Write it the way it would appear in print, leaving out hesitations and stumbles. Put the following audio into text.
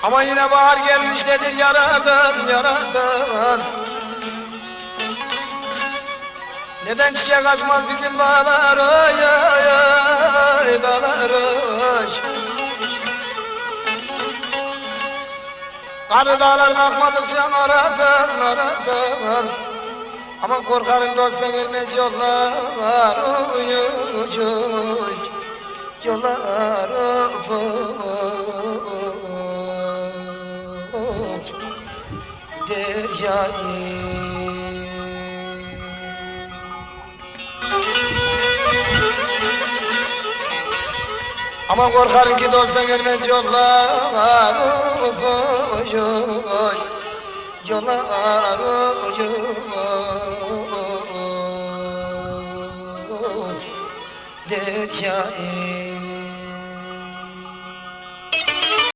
Ama yine bahar gelmiş nedir yaradan yaradan. Neden çiçek açmaz bizim dağlar oy oy oy dağlar oy. Karı dağlar kalkmadıkça aradan aradan. Aman korkarım dosttan gelmez yollar oy oy oy. Yollar of deryayı. Aman korkarım ki dosttan gelmez yollar of oy oy. Yollar oy oy deryayı.